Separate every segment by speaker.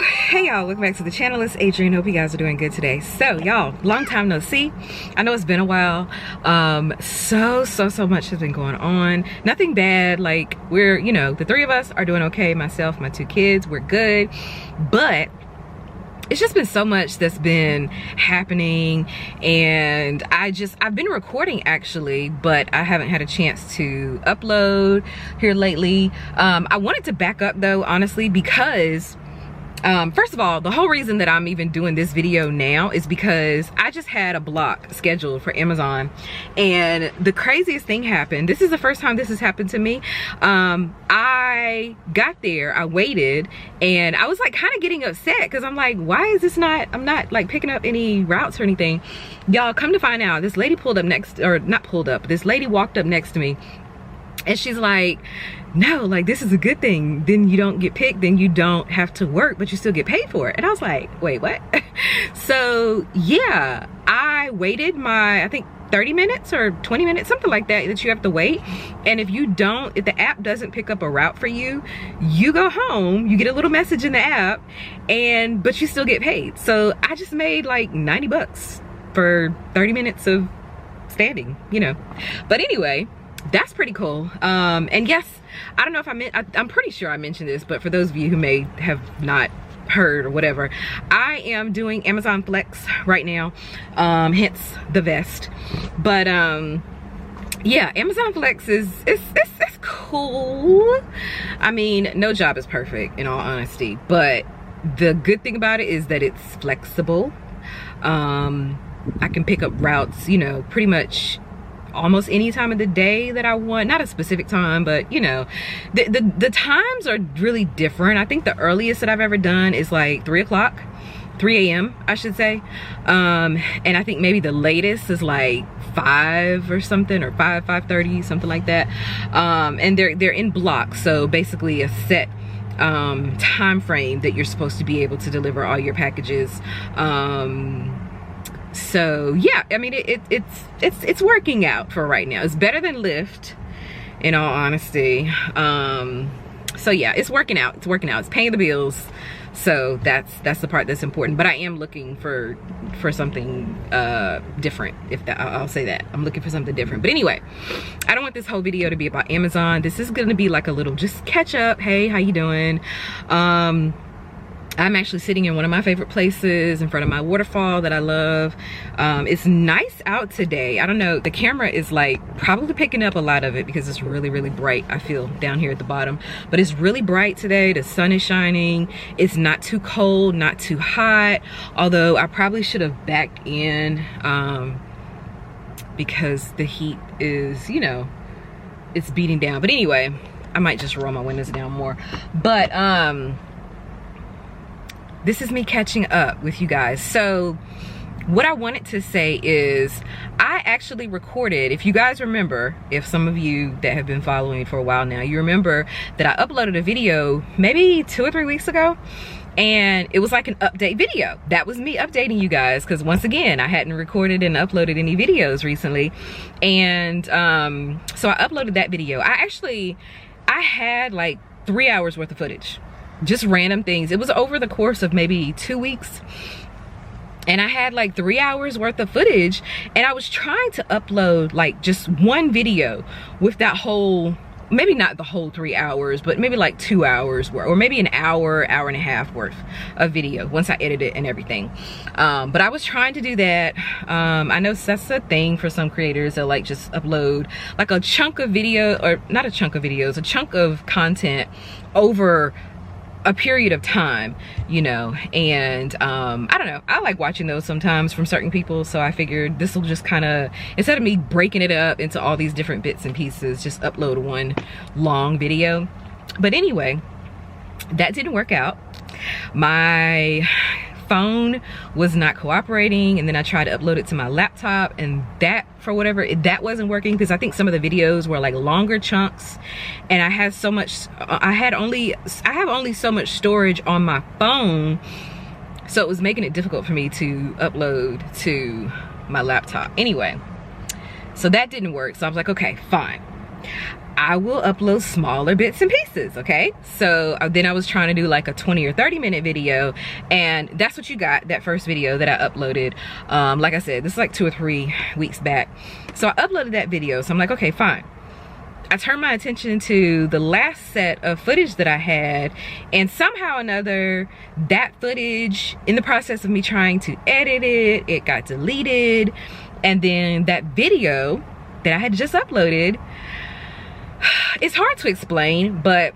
Speaker 1: Hey y'all, welcome back to the channel. It's Adrienne. Hope you guys are doing good today. So y'all, long time no see. I know it's been a while. So much has been going on. Nothing bad. Like, we're, you know, the three of us are doing okay. Myself, my two kids, we're good. But it's just been so much that's been happening, and I've been recording actually, but I haven't had a chance to upload here lately. I wanted to back up though, honestly, because first of all, the whole reason that I'm even doing this video now is because I just had a block scheduled for Amazon, and the craziest thing happened. This is the first time this has happened to me. I got there, I waited, and I was like kind of getting upset because I'm like, why is this not, I'm not like picking up any routes or anything. Y'all, come to find out, this lady pulled up next, or not pulled up, this lady walked up next to me, and she's like, no, like, this is a good thing. Then you don't get picked, then you don't have to work, but you still get paid for it. And I was like, wait, what? So yeah, I waited my, I think 30 minutes or 20 minutes, something like that, that you have to wait. And if you don't, if the app doesn't pick up a route for you, you go home, you get a little message in the app, but you still get paid. So I just made like 90 bucks for 30 minutes of standing, you know. But anyway, that's pretty cool. And yes, I don't know if I'm pretty sure I mentioned this, but for those of you who may have not heard or whatever, I am doing Amazon Flex right now, hence the vest. But yeah, Amazon Flex is it's cool. I mean, no job is perfect, in all honesty, but the good thing about it is that it's flexible. I can pick up routes, you know, pretty much almost any time of the day that I want. Not a specific time, but you know, the times are really different. I think the earliest that I've ever done is like 3 a.m. I should say. And I think maybe the latest is like 5 or something, or 5:30, something like that. And they're in blocks, so basically a set time frame that you're supposed to be able to deliver all your packages. So yeah, I mean, it's working out for right now. It's better than Lyft, in all honesty. So yeah, it's working out. It's working out. It's paying the bills. So that's the part that's important. But I am looking for something different. I'll say that I'm looking for something different. But anyway, I don't want this whole video to be about Amazon. This is gonna be like a little just catch up. Hey, how you doing? I'm actually sitting in one of my favorite places in front of my waterfall that I love. It's nice out today. I don't know, the camera is like probably picking up a lot of it because it's really bright, I feel, down here at the bottom. But it's really bright today. The sun is shining. It's not too cold, not too hot. Although I probably should have backed in because the heat is, you know, it's beating down. But anyway, I might just roll my windows down more. But this is me catching up with you guys. So what I wanted to say is I actually recorded, if you guys remember, if some of you that have been following me for a while now, you remember that I uploaded a video maybe 2 or 3 weeks ago, and it was like an update video. That was me updating you guys, because once again, I hadn't recorded and uploaded any videos recently. And so I uploaded that video. I had like 3 hours worth of footage. Just random things. It was over the course of maybe 2 weeks, and I had like 3 hours worth of footage, and I was trying to upload like just one video with that whole, maybe not the whole 3 hours, but maybe like 2 hours worth, or maybe an hour and a half worth of video once I edit it and everything. But I was trying to do that. I know that's a thing for some creators. They'll like just upload like a chunk of video, or not a chunk of videos, a chunk of content over a period of time, you know. And I don't know, I like watching those sometimes from certain people, so I figured this will just kind of, instead of me breaking it up into all these different bits and pieces, just upload one long video. But anyway, that didn't work out. My phone was not cooperating, and then I tried to upload it to my laptop, and that, for whatever, that wasn't working, because I think some of the videos were like longer chunks, and I had so much, I have only so much storage on my phone, so it was making it difficult for me to upload to my laptop. Anyway, so that didn't work. So I was like, okay, fine, I will upload smaller bits and pieces, okay? So then I was trying to do like a 20 or 30 minute video, and that's what you got, that first video that I uploaded. Like I said, this is like 2 or 3 weeks back. So I uploaded that video, so I'm like, okay, fine. I turned my attention to the last set of footage that I had, and somehow or another, that footage, in the process of me trying to edit it, it got deleted. And then that video that I had just uploaded, it's hard to explain, but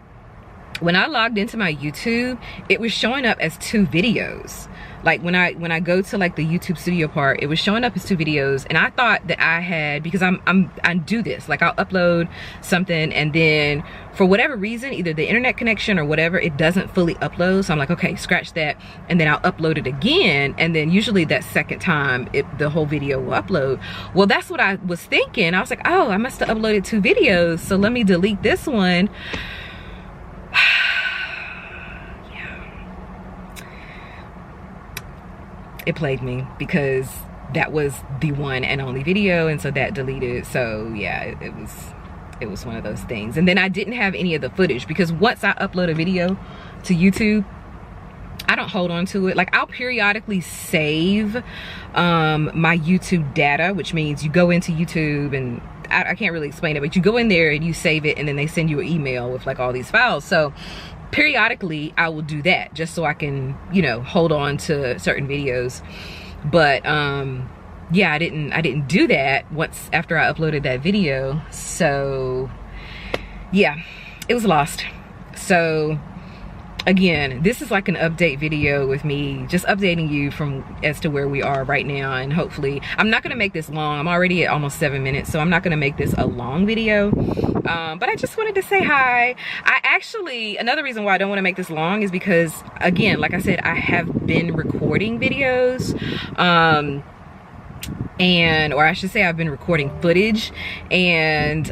Speaker 1: when I logged into my YouTube, it was showing up as 2 videos. Like when I go to like the YouTube studio part, it was showing up as 2 videos, and I thought that I had, because I do this, like I'll upload something and then for whatever reason, either the internet connection or whatever, it doesn't fully upload. So I'm like, okay, scratch that, and then I'll upload it again, and then usually that second time the whole video will upload. Well, that's what I was thinking. I was like, oh, I must have uploaded 2 videos, so let me delete this one. It plagued me because that was the one and only video, and so that deleted. So yeah, it was one of those things. And then I didn't have any of the footage, because once I upload a video to YouTube, I don't hold on to it. Like I'll periodically save my YouTube data, which means you go into YouTube, and I can't really explain it, but you go in there and you save it, and then they send you an email with like all these files. So periodically I will do that just so I can, you know, hold on to certain videos. But yeah, I didn't do that once after I uploaded that video. So yeah, it was lost. So again, this is like an update video with me just updating you as to where we are right now. And hopefully, I'm not gonna make this long. I'm already at almost 7 minutes, so I'm not gonna make this a long video. But I just wanted to say hi. Another reason why I don't want to make this long is because, again, like I said, I have been recording videos, or I should say I've been recording footage, and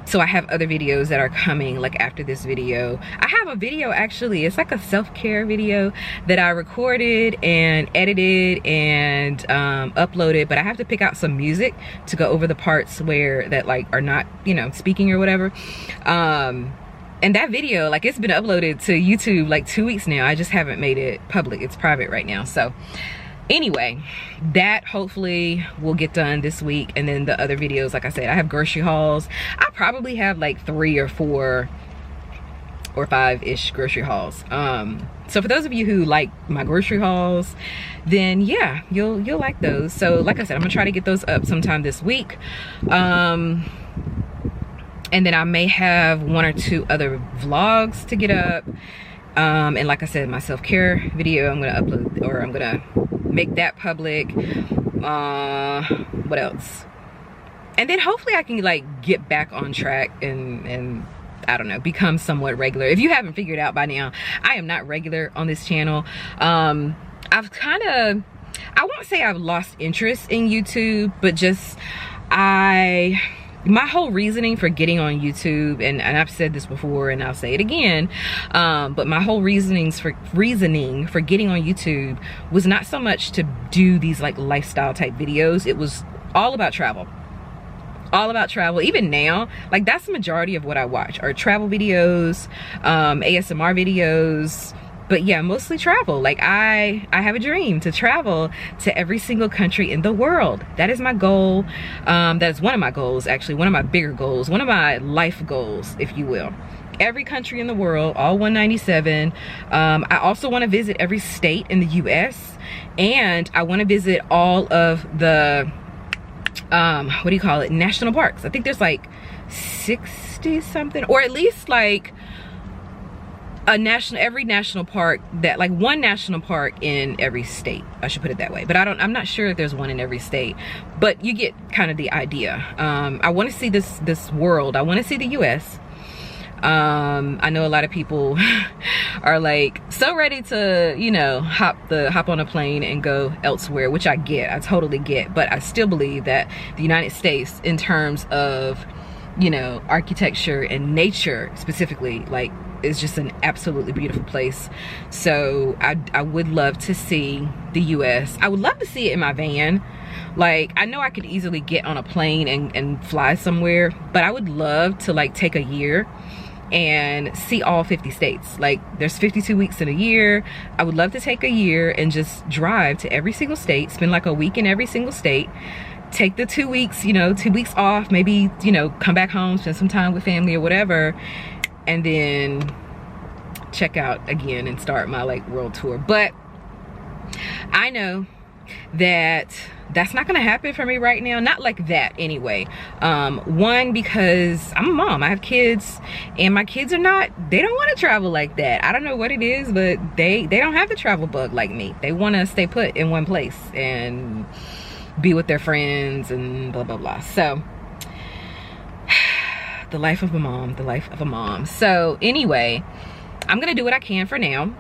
Speaker 1: so I have other videos that are coming like after this video. I have a video, actually, it's like a self-care video that I recorded and edited and uploaded, but I have to pick out some music to go over the parts where that like are not, you know, speaking or whatever. And that video, like, it's been uploaded to YouTube like 2 weeks now. I just haven't made it public. It's private right now. So anyway, that hopefully will get done this week. And then the other videos, like I said, I have grocery hauls. I probably have like 3 or 4 or 5-ish grocery hauls. So for those of you who like my grocery hauls, then yeah, you'll like those. So like I said, I'm gonna try to get those up sometime this week. And then I may have 1 or 2 other vlogs to get up. And like I said, my self-care video, I'm gonna upload, or I'm gonna make that public. What else? And then hopefully I can like get back on track and I don't know, become somewhat regular. If you haven't figured out by now, I am not regular on this channel. I've kind of, I won't say I've lost interest in YouTube, but just my whole reasoning for getting on YouTube, and I've said this before and I'll say it again, but my whole reasoning for getting on YouTube was not so much to do these like lifestyle type videos. It was all about travel. All about travel. Even now, like, that's the majority of what I watch are travel videos, ASMR videos. But yeah, mostly travel. Like I have a dream to travel to every single country in the world. That is my goal. That is one of my goals, actually, one of my bigger goals, one of my life goals, if you will. Every country in the world, all 197. I also want to visit every state in the US, and I want to visit all of the, what do you call it, national parks. I think there's like 60 something, or at least like every national park, that like one national park in every state, I should put it that way. But I'm not sure if there's one in every state, but you get kind of the idea. I want to see this world. I want to see the US. I know a lot of people are like so ready to, you know, hop on a plane and go elsewhere, which I totally get, but I still believe that the United States, in terms of, you know, architecture and nature specifically, like, is just an absolutely beautiful place. So I would love to see the US. I would love to see it in my van. Like, I know I could easily get on a plane and fly somewhere, but I would love to like take a year and see all 50 states. Like, there's 52 weeks in a year. I would love to take a year and just drive to every single state, spend like a week in every single state, take the 2 weeks, you know, 2 weeks off, maybe, you know, come back home, spend some time with family or whatever, and then check out again and start my like world tour. But I know that that's not gonna happen for me right now, not like that anyway. One, because I'm a mom, I have kids, and my kids are not, they don't want to travel like that. I don't know what it is, but they don't have the travel bug like me. They want to stay put in one place and be with their friends and blah blah blah. So the life of a mom, the life of a mom. So anyway, I'm gonna do what I can for now.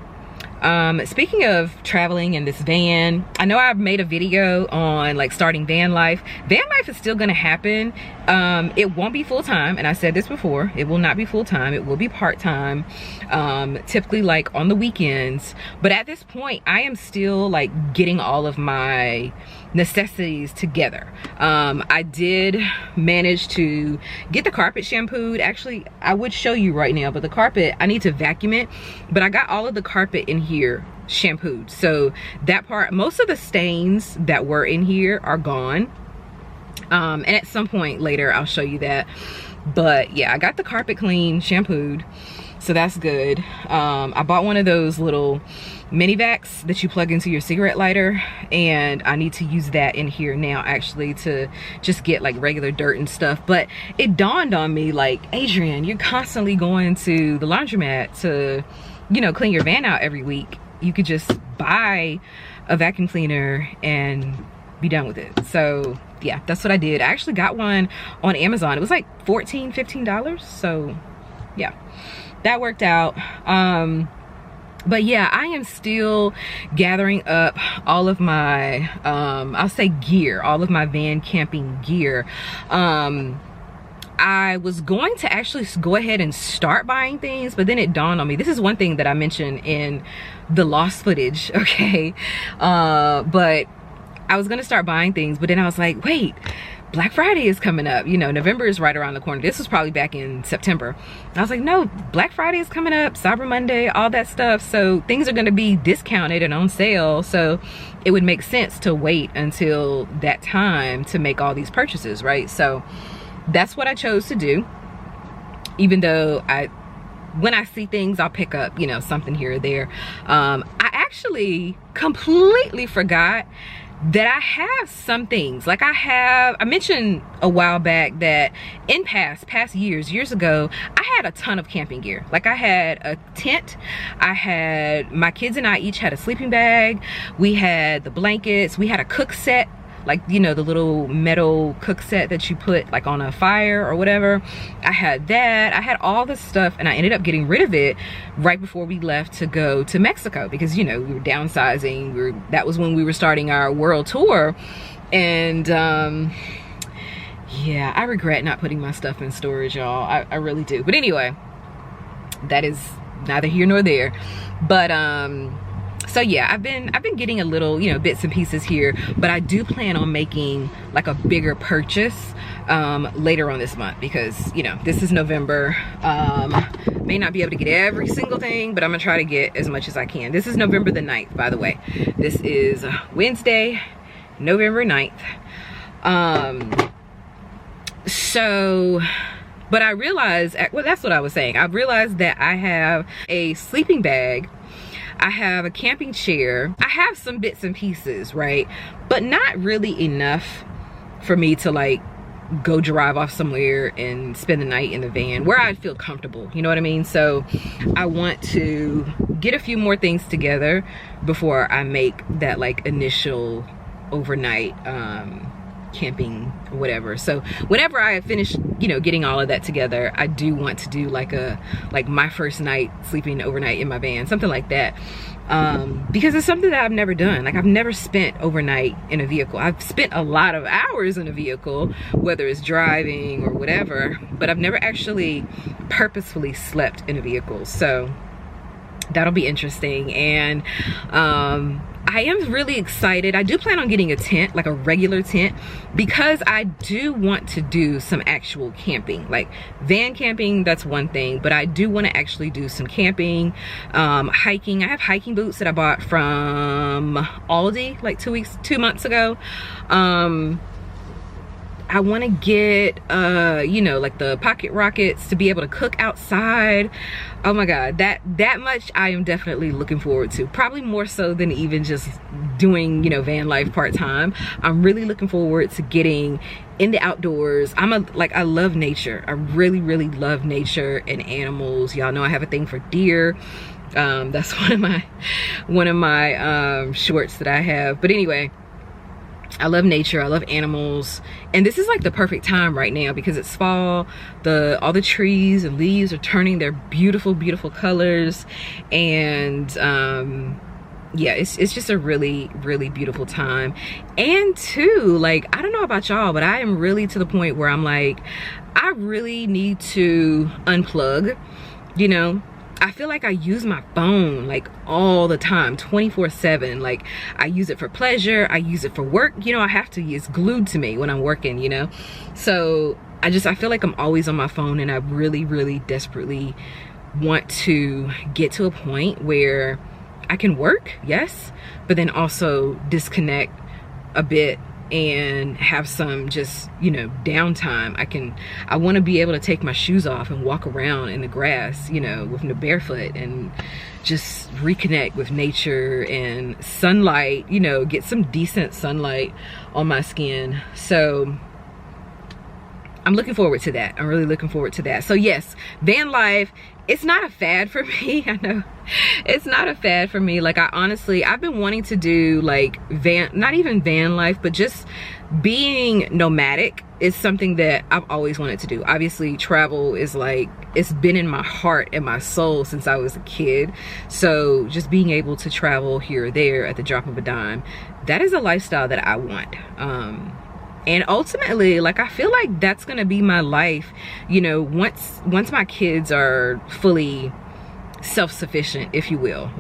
Speaker 1: Speaking of traveling in this van, I know I've made a video on like starting van life. Van life is still gonna happen. It won't be full-time, and I said this before, it will not be full-time, it will be part-time, typically like on the weekends. But at this point, I am still like getting all of my necessities together. I did manage to get the carpet shampooed. Actually, I would show you right now, but the carpet, I need to vacuum it, but I got all of the carpet in here shampooed. So that part, most of the stains that were in here are gone. And at some point later, I'll show you that. But yeah, I got the carpet clean, shampooed, so that's good. I bought one of those little mini vacs that you plug into your cigarette lighter, and I need to use that in here now actually to just get like regular dirt and stuff. But it dawned on me, like, Adrienne, you're constantly going to the laundromat to, you know, clean your van out every week. You could just buy a vacuum cleaner and be done with it. So yeah, that's what I did. I actually got one on Amazon. It was like $14, $15. So yeah, that worked out. But yeah, I am still gathering up all of my, I'll say gear, all of my van camping gear. I was going to actually go ahead and start buying things, but then it dawned on me. This is one thing that I mentioned in the lost footage, okay? But I was gonna start buying things, but then I was like, wait, Black Friday is coming up. You know, November is right around the corner. This was probably back in September. I was like, no, Black Friday is coming up, Cyber Monday, all that stuff. So things are gonna be discounted and on sale. So it would make sense to wait until that time to make all these purchases, right? So that's what I chose to do. Even though when I see things, I'll pick up, you know, something here or there. I actually completely forgot that I have some things. Like I mentioned a while back that in past years ago, I had a ton of camping gear. Like I had a tent, my kids and I each had a sleeping bag, we had the blankets, we had a cook set, like, you know, the little metal cook set that you put like on a fire or whatever. I had that, I had all this stuff, and I ended up getting rid of it right before we left to go to Mexico, because, you know, we were downsizing. That was when we were starting our world tour. And yeah, I regret not putting my stuff in storage, y'all. I really do. But anyway, that is neither here nor there. But so yeah, I've been getting a little, you know, bits and pieces here, but I do plan on making like a bigger purchase later on this month, because, you know, this is November. May not be able to get every single thing, but I'm gonna try to get as much as I can. This is November the 9th, by the way. This is Wednesday, November 9th. But I realized, well, that's what I was saying. I realized that I have a sleeping bag, I have a camping chair, I have some bits and pieces, right? But not really enough for me to like go drive off somewhere and spend the night in the van where I'd feel comfortable, you know what I mean? So I want to get a few more things together before I make that like initial overnight camping whatever. So whenever I finish, you know, getting all of that together, I do want to do like my first night sleeping overnight in my van, something like that. because it's something that I've never done. Like, I've never spent overnight in a vehicle. I've spent a lot of hours in a vehicle, whether it's driving or whatever, but I've never actually purposefully slept in a vehicle. So that'll be interesting. And I am really excited. I do plan on getting a tent, like a regular tent, because I do want to do some actual camping. Like van camping, that's one thing, but I do want to actually do some camping, hiking. I have hiking boots that I bought from Aldi like 2 months ago. I want to get, you know, like the pocket rockets to be able to cook outside. Oh my God, that much I am definitely looking forward to. Probably more so than even just doing, you know, van life part-time. I'm really looking forward to getting in the outdoors. I love nature. I really, really love nature and animals. Y'all know I have a thing for deer. That's one of my shorts that I have. But anyway, I love nature, I love animals, and this is like the perfect time right now because it's fall. All the trees and leaves are turning their beautiful, beautiful colors, and yeah, it's just a really, really beautiful time. And too, like, I don't know about y'all, but I am really to the point where I'm like, I really need to unplug, you know. I feel like I use my phone like all the time, 24/7. Like, I use it for pleasure, I use it for work. You know, I have to, it's glued to me when I'm working, you know. So I feel like I'm always on my phone, and I really, really desperately want to get to a point where I can work, yes, but then also disconnect a bit and have some just, you know, downtime. I want to be able to take my shoes off and walk around in the grass, you know, with no barefoot, and just reconnect with nature and sunlight, you know, get some decent sunlight on my skin. So I'm looking forward to that. I'm really looking forward to that. So yes, van life, it's not a fad for me. I know it's not a fad for me. Like, I've been wanting to do like not even van life, but just being nomadic is something that I've always wanted to do. Obviously, travel is like, it's been in my heart and my soul since I was a kid. So just being able to travel here or there at the drop of a dime, that is a lifestyle that I want. And ultimately, like, I feel like that's gonna be my life, you know, once my kids are fully self-sufficient, if you will.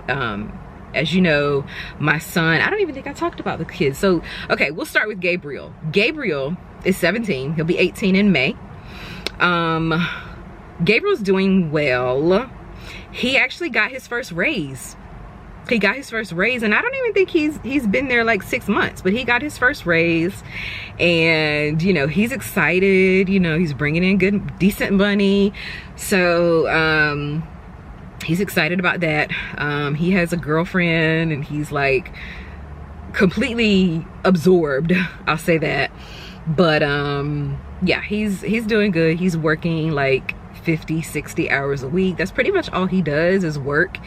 Speaker 1: As you know, my son, I don't even think I talked about the kids. So, okay, we'll start with Gabriel. Gabriel is 17, he'll be 18 in May. Gabriel's doing well. He actually got his first raise. He got his first raise, and I don't even think he's been there like 6 months, but he got his first raise, and you know, he's excited. You know, he's bringing in good, decent money, so he's excited about that. He has a girlfriend, and he's like completely absorbed, I'll say that. But yeah, he's doing good. He's working like 50-60 hours a week. That's pretty much all he does is work,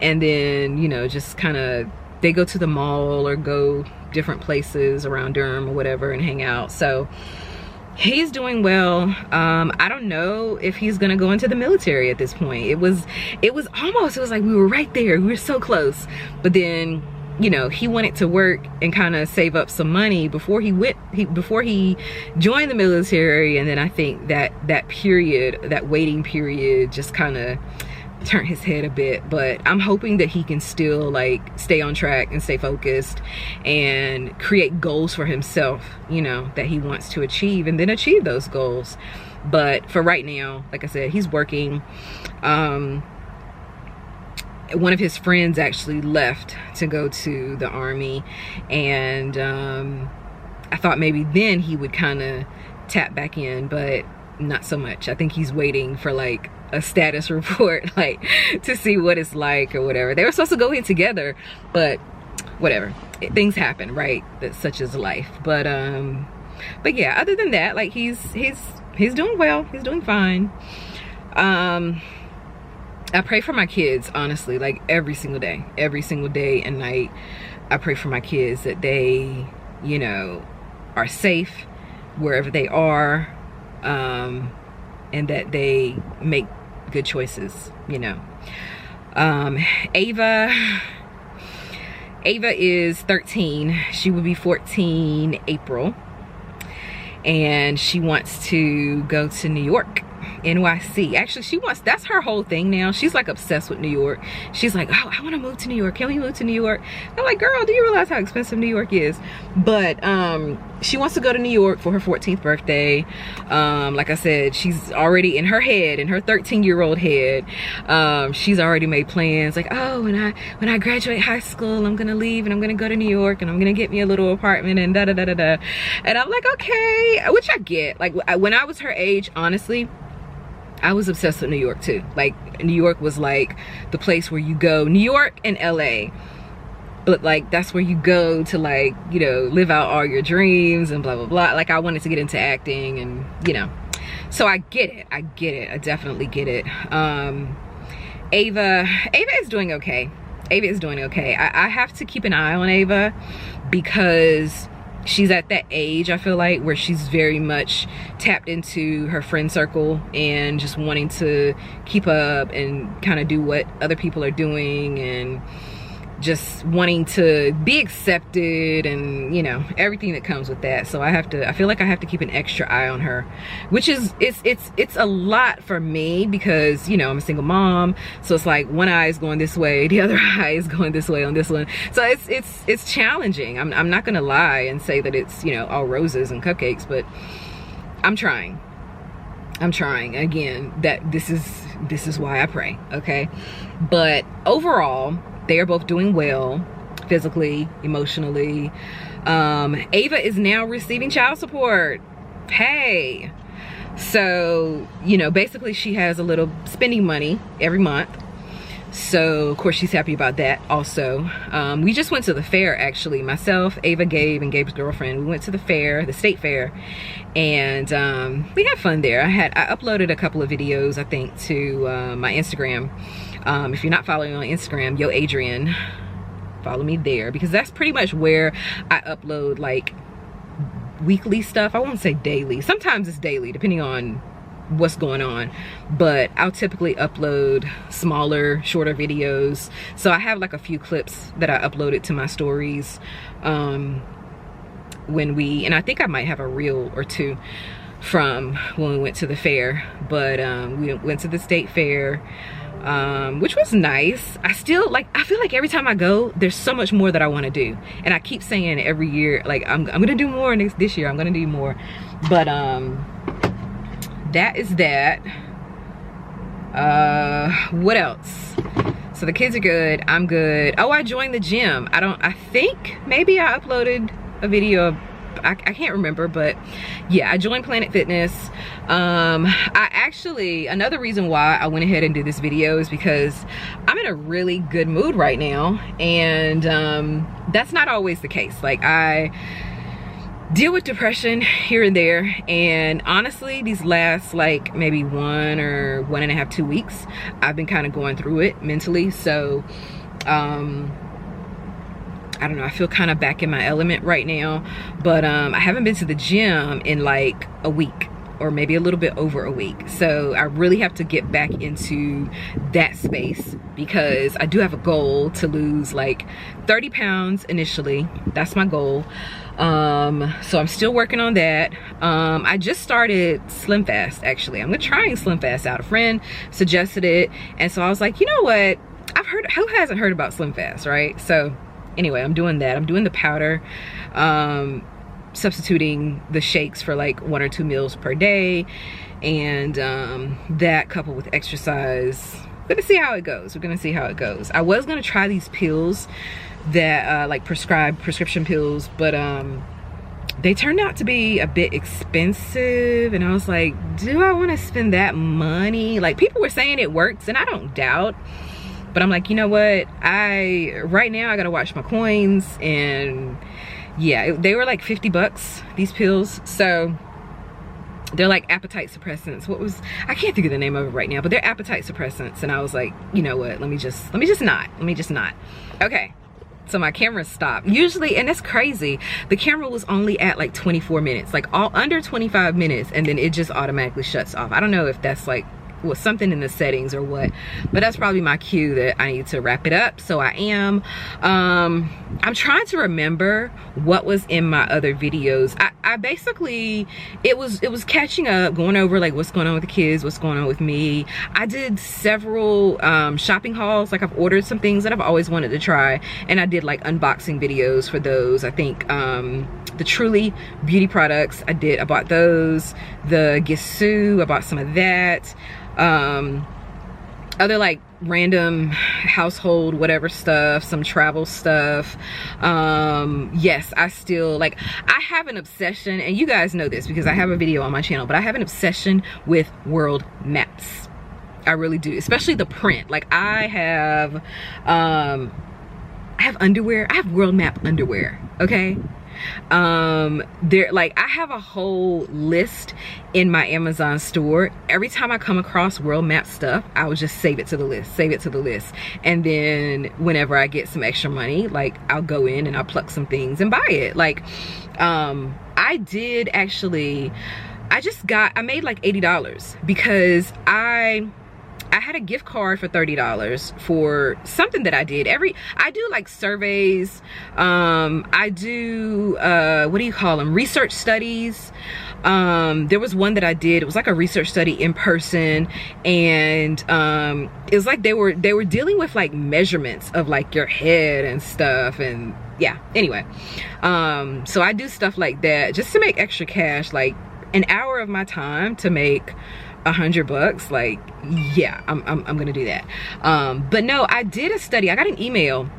Speaker 1: and then, you know, just kind of, they go to the mall or go different places around Durham or whatever and hang out. So he's doing well. I don't know if he's gonna go into the military at this point. It was like we were right there, we were so close, but then, you know, he wanted to work and kind of save up some money before he joined the military. And then I think that waiting period just kind of turned his head a bit. But I'm hoping that he can still like stay on track and stay focused and create goals for himself, you know, that he wants to achieve, and then achieve those goals. But for right now, like I said, he's working. One of his friends actually left to go to the Army, and I thought maybe then he would kind of tap back in, but not so much. I think he's waiting for like a status report, like to see what it's like or whatever. They were supposed to go in together, but whatever, things happen, right? That's such as life. But yeah, other than that, like he's doing well. He's doing fine. I pray for my kids, honestly, like every single day and night. I pray for my kids that they, you know, are safe wherever they are, and that they make good choices, you know. Ava, Ava is 13. She will be 14 April. And she wants to go to New York, NYC. Actually, that's her whole thing now. She's like obsessed with New York. She's like, oh, I want to move to New York. Can we move to New York? I'm like, girl, do you realize how expensive New York is? But she wants to go to New York for her 14th birthday. Like I said, she's already in her head, in her 13-year-old head, she's already made plans. Like, oh, when I graduate high school, I'm gonna leave and I'm gonna go to New York and I'm gonna get me a little apartment and da da da da da. And I'm like, okay, which I get. Like, when I was her age, honestly, I was obsessed with New York too. Like, New York was like the place where you go. New York and LA, but like that's where you go to, like, you know, live out all your dreams and blah blah blah. Like, I wanted to get into acting, and you know, so I get it. I definitely get it. Ava is doing okay. Ava is doing okay. I have to keep an eye on Ava because she's at that age, I feel like, where she's very much tapped into her friend circle and just wanting to keep up and kind of do what other people are doing and just wanting to be accepted and, you know, everything that comes with that. So I feel like I have to keep an extra eye on her, which is, it's a lot for me because, you know, I'm a single mom. So it's like one eye is going this way, the other eye is going this way on this one. So it's challenging. I'm not gonna lie and say that it's, you know, all roses and cupcakes, but I'm trying. Again, that this is why I pray, okay? But overall, they are both doing well, physically, emotionally. Ava is now receiving child support. Hey. So, you know, basically she has a little spending money every month. So, of course, she's happy about that also. We just went to the fair, actually. Myself, Ava, Gabe, and Gabe's girlfriend. We went to the fair, the state fair, and we had fun there. I uploaded a couple of videos, I think, to my Instagram. If you're not following me on Instagram, yo Adrienne, follow me there, because that's pretty much where I upload like weekly stuff. I won't say daily. Sometimes it's daily, depending on what's going on, but I'll typically upload smaller, shorter videos. So I have like a few clips that I uploaded to my stories and I think I might have a reel or two from when we went to the fair. But we went to the state fair, which was nice. I feel like every time I go, there's so much more that I want to do, and I keep saying every year, like, I'm gonna do more this year. I'm gonna do more. But that is that. What else? So the kids are good, I'm good. Oh, I joined the gym. I think maybe I uploaded a video. I can't remember, but yeah, I joined Planet Fitness. Another reason why I went ahead and did this video is because I'm in a really good mood right now, and that's not always the case. Like, I deal with depression here and there, and honestly, these last like maybe 1 or 1.5, 2 weeks, I've been kind of going through it mentally. So I don't know, I feel kind of back in my element right now. But I haven't been to the gym in like a week, or maybe a little bit over a week. So I really have to get back into that space, because I do have a goal to lose like 30 pounds initially. That's my goal. So I'm still working on that. I just started Slim Fast, actually. I'm trying Slim Fast out. A friend suggested it, and so I was like, you know what? I've heard, who hasn't heard about Slim Fast, right? So anyway, I'm doing that. I'm doing the powder, substituting the shakes for like 1 or 2 meals per day, and that coupled with exercise. We're gonna see how it goes. I was gonna try these pills that like prescription pills, but they turned out to be a bit expensive, and I was like, do I want to spend that money? Like, people were saying it works, and I don't doubt, but I'm like, you know what, right now I gotta watch my coins. And yeah, they were like 50 bucks, these pills. So they're like appetite suppressants. I can't think of the name of it right now, but they're appetite suppressants. And I was like, you know what, let me just not. Okay, so my camera stopped. Usually, and that's crazy, the camera was only at like 24 minutes, like all under 25 minutes, and then it just automatically shuts off. I don't know if that's like well, something in the settings or what, but that's probably my cue that I need to wrap it up. So I am. I'm trying to remember what was in my other videos. I basically, it was catching up, going over like what's going on with the kids, what's going on with me. I did several shopping hauls. Like I've ordered some things that I've always wanted to try, and I did like unboxing videos for those. I think the Truly beauty products, I bought those. The Gisou, I bought some of that. Other like random household whatever stuff, some travel stuff. Yes, I still like, I have an obsession, and you guys know this because I have a video on my channel, but I have an obsession with world maps. I really do, especially the print. Like I have underwear. I have world map underwear, okay? Like I have a whole list in my Amazon store. Every time I come across world map stuff, I will just save it to the list, and then whenever I get some extra money, like I'll go in and I'll pluck some things and buy it. Like I did actually, I made like $80 because I had a gift card for $30 for something that I did. I do like surveys. I do, what do you call them? Research studies. There was one that I did. It was like a research study in person, and it was like they were dealing with like measurements of like your head and stuff, and yeah. Anyway, so I do stuff like that just to make extra cash, like an hour of my time to make $100. Like, yeah, I'm gonna do that. But no, I did a study. I got an email,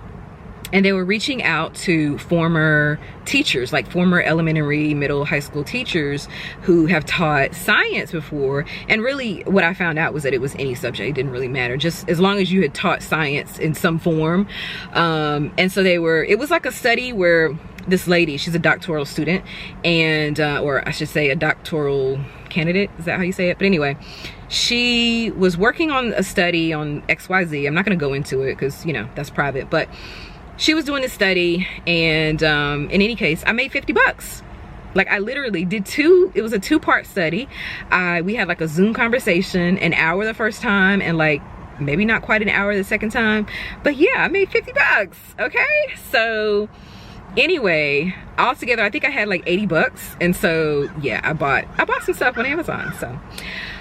Speaker 1: and they were reaching out to former teachers, like former elementary, middle, high school teachers who have taught science before. And really what I found out was that it was any subject. It didn't really matter, just as long as you had taught science in some form. And so it was like a study where this lady, she's a doctoral student, and or I should say a doctoral candidate, is that how you say it? But anyway, she was working on a study on XYZ. I'm not going to go into it because, you know, that's private, but she was doing this study, and in any case, I made $50. Like I literally did it was a 2-part study. We had like a Zoom conversation, an hour the first time, and like maybe not quite an hour the second time, but yeah, I made $50. Okay, so anyway, all together I think I had like $80, and so yeah, I bought some stuff on Amazon. So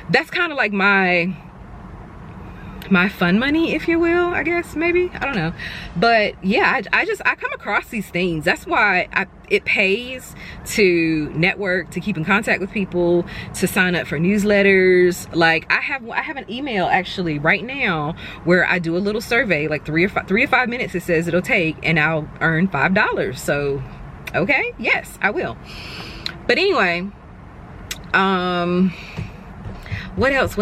Speaker 1: that's kind of like my fun money, if you will, I guess, maybe, I don't know. But yeah, I come across these things. That's why it pays to network, to keep in contact with people, to sign up for newsletters. Like I have an email actually right now where I do a little survey, like 3 or 5 minutes it says it'll take, and I'll earn $5. So okay, yes, I will. But anyway, what else?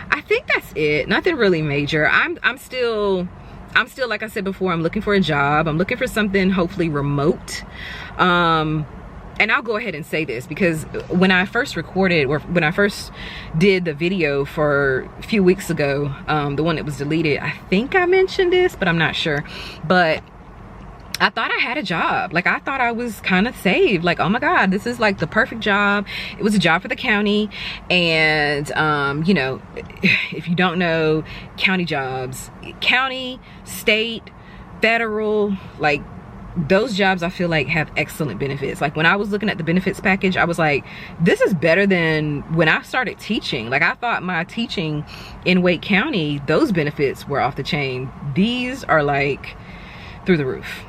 Speaker 1: I think that's it. Nothing really major. I'm still, like I said before, I'm looking for a job. I'm looking for something hopefully remote. And I'll go ahead and say this because when I first recorded, or when I first did the video for a few weeks ago, the one that was deleted, I think I mentioned this, but I'm not sure. But I thought I had a job. Like I thought I was kind of saved. Like, oh my God, this is like the perfect job. It was a job for the county. And, you know, if you don't know, county jobs, county, state, federal, like those jobs I feel like have excellent benefits. Like when I was looking at the benefits package, I was like, this is better than when I started teaching. Like I thought my teaching in Wake County, those benefits were off the chain. These are like through the roof.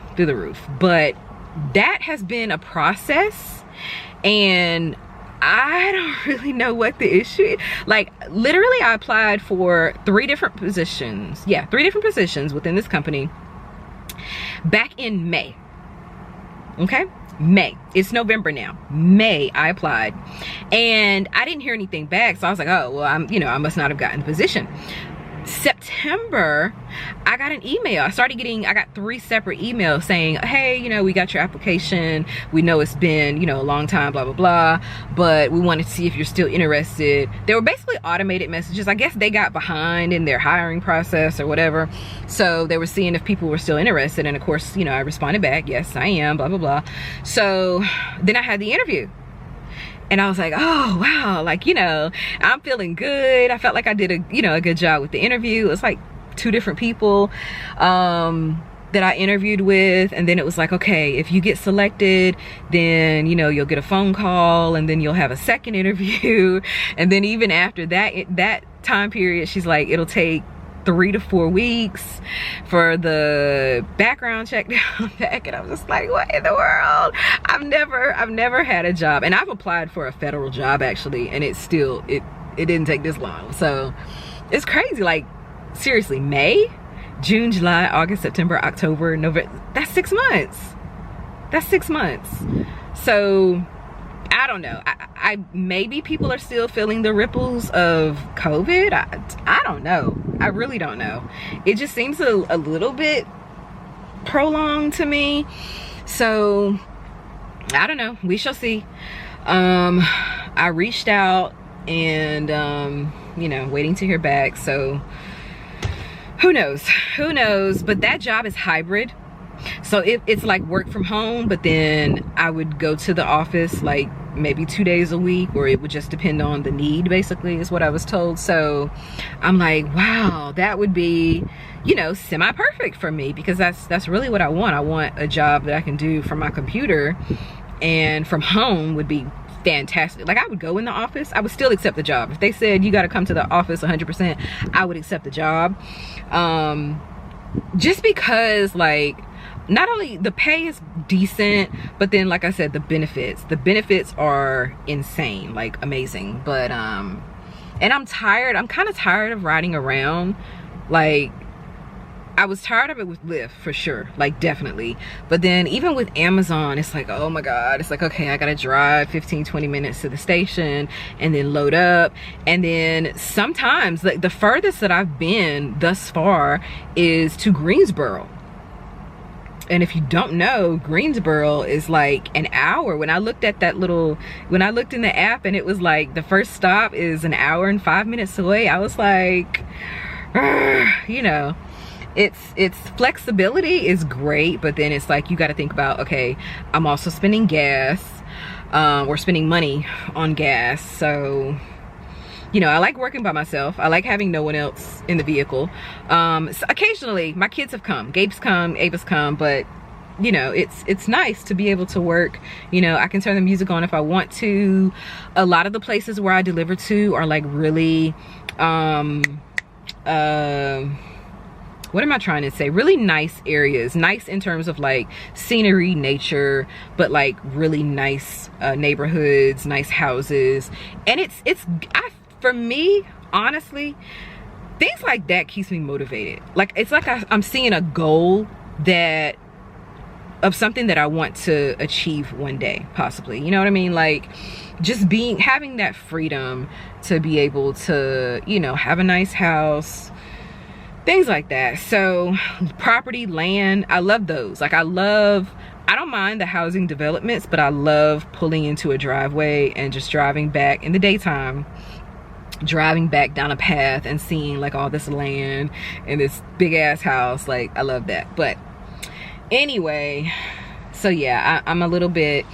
Speaker 1: But that has been a process, and I don't really know what the issue is. Like literally I applied for 3 different positions. Yeah, 3 different positions within this company back in May. Okay, May. It's November now. May I applied, and I didn't hear anything back. So I was like, oh well, I must not have gotten the position. September, I got an email. I got 3 separate emails saying, hey, you know, we got your application. We know it's been, you know, a long time, blah, blah, blah, but we wanted to see if you're still interested. They were basically automated messages. I guess they got behind in their hiring process or whatever. So they were seeing if people were still interested. And of course, you know, I responded back, yes, I am, blah, blah, blah. So then I had the interview. And I was like, oh wow, like, you know, I'm feeling good. I felt like I did a good job with the interview. It was like 2 different people that I interviewed with, and then it was like, okay, if you get selected, then, you know, you'll get a phone call, and then you'll have a second interview, and then even after that time period, she's like, it'll take 3 to 4 weeks for the background check to come back. And I was just like, what in the world? I've never had a job, and I've applied for a federal job actually, and it didn't take this long. So it's crazy. Like, seriously, May, June, July, August, September, October, November, that's 6 months. That's 6 months. So I don't know. I maybe people are still feeling the ripples of COVID. I don't know. I really don't know. It just seems a little bit prolonged to me. So I don't know. We shall see. I reached out and you know, waiting to hear back. So who knows? Who knows? But that job is hybrid. So it's like work from home, but then I would go to the office like maybe 2 days a week, or it would just depend on the need, basically, is what I was told. So I'm like, wow, that would be, you know, semi-perfect for me, because that's really what I want. I want a job that I can do from my computer, and from home would be fantastic. Like, I would go in the office, I would still accept the job. If they said you got to come to the office 100%, I would accept the job. Just because, like, not only the pay is decent, but then, like I said, the benefits are insane, like amazing. But and I'm kind of tired of riding around. Like, I was tired of it with Lyft for sure, like definitely. But then even with Amazon, it's like, oh my God, it's like, okay, I gotta drive 15-20 minutes to the station and then load up. And then sometimes, like, the furthest that I've been thus far is to Greensboro. And if you don't know, Greensboro is like an hour. When I looked in the app and it was like the first stop is an hour and 5 minutes away, I was like, you know, it's flexibility is great, but then it's like, you got to think about, okay, I'm also spending gas, or spending money on gas. So, you know, I like working by myself. I like having no one else in the vehicle. So occasionally my kids have come, Gabe's come, Ava's come, but you know, it's nice to be able to work. You know, I can turn the music on if I want to. A lot of the places where I deliver to are like really, what am I trying to say? Really nice areas. Nice in terms of like scenery, nature, but like really nice neighborhoods, nice houses. And for me, honestly, things like that keeps me motivated. Like, it's like I'm seeing a goal of something that I want to achieve one day, possibly. You know what I mean? Like, just having that freedom to be able to, you know, have a nice house, things like that. So property, land, I love those. Like, I don't mind the housing developments, but I love pulling into a driveway and just driving back in the daytime, driving back down a path and seeing like all this land and this big ass house. Like, I love that. But anyway, so yeah, I'm a little bit,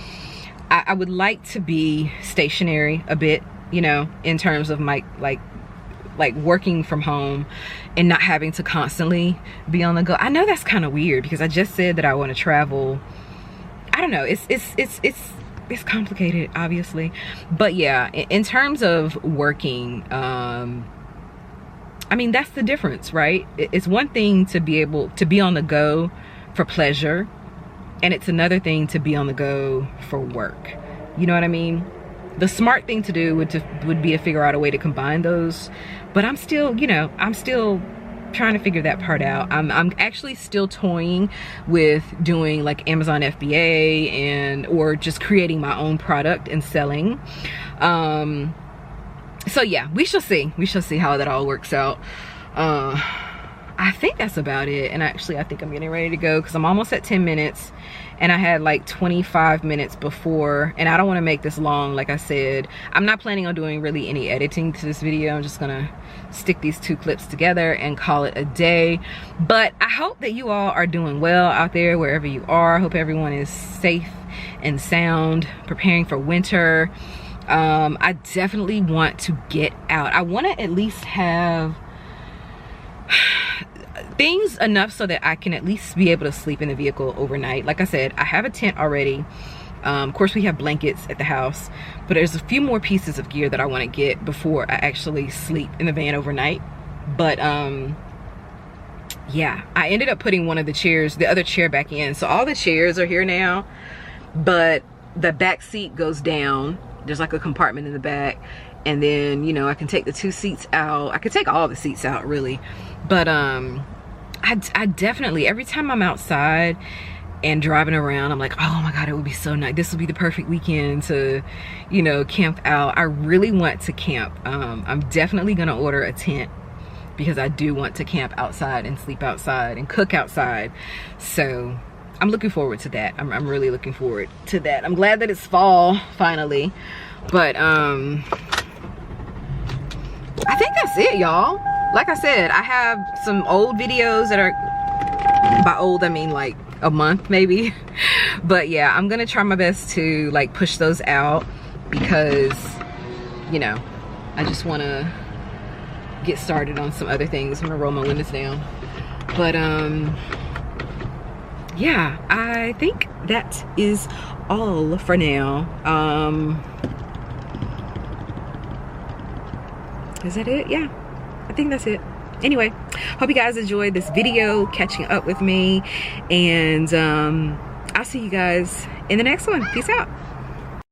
Speaker 1: I would like to be stationary a bit, you know, in terms of my like working from home and not having to constantly be on the go. I know that's kind of weird because I just said that I want to travel. I don't know, it's complicated, obviously. But yeah, in terms of working, I mean, that's the difference, right? It's one thing to be able to be on the go for pleasure, and it's another thing to be on the go for work. You know what I mean? The smart thing to do would be to figure out a way to combine those. But I'm still, you know, I'm still trying to figure that part out. I'm actually still toying with doing like Amazon FBA or just creating my own product and selling. So yeah, we shall see. We shall see how that all works out. I think that's about it. And actually, I think I'm getting ready to go because I'm almost at 10 minutes. And I had like 25 minutes before. And I don't want to make this long. Like I said, I'm not planning on doing really any editing to this video. I'm just going to stick these 2 clips together and call it a day. But I hope that you all are doing well out there wherever you are. I hope everyone is safe and sound, preparing for winter. I definitely want to get out. I want to at least have things enough so that I can at least be able to sleep in the vehicle overnight. Like I said, I have a tent already. Of course, we have blankets at the house, but there's a few more pieces of gear that I want to get before I actually sleep in the van overnight. But yeah, I ended up putting one of the chairs, the other chair, back in. So all the chairs are here now, but the back seat goes down. There's like a compartment in the back, and then, you know, I can take the 2 seats out. I could take all the seats out, really. But I definitely, every time I'm outside and driving around, I'm like, oh my God, it would be so nice. This would be the perfect weekend to, you know, camp out. I really want to camp. I'm definitely gonna order a tent because I do want to camp outside and sleep outside and cook outside. So I'm looking forward to that. I'm really looking forward to that. I'm glad that it's fall finally. But I think that's it, y'all. Like I said, I have some old videos that are, by old I mean like a month maybe. But yeah, I'm gonna try my best to like push those out because, you know, I just wanna get started on some other things. I'm gonna roll my windows down. But yeah, I think that is all for now. Is that it? Yeah, I think that's it. Anyway, hope you guys enjoyed this video, catching up with me, and I'll see you guys in the next one. Peace out.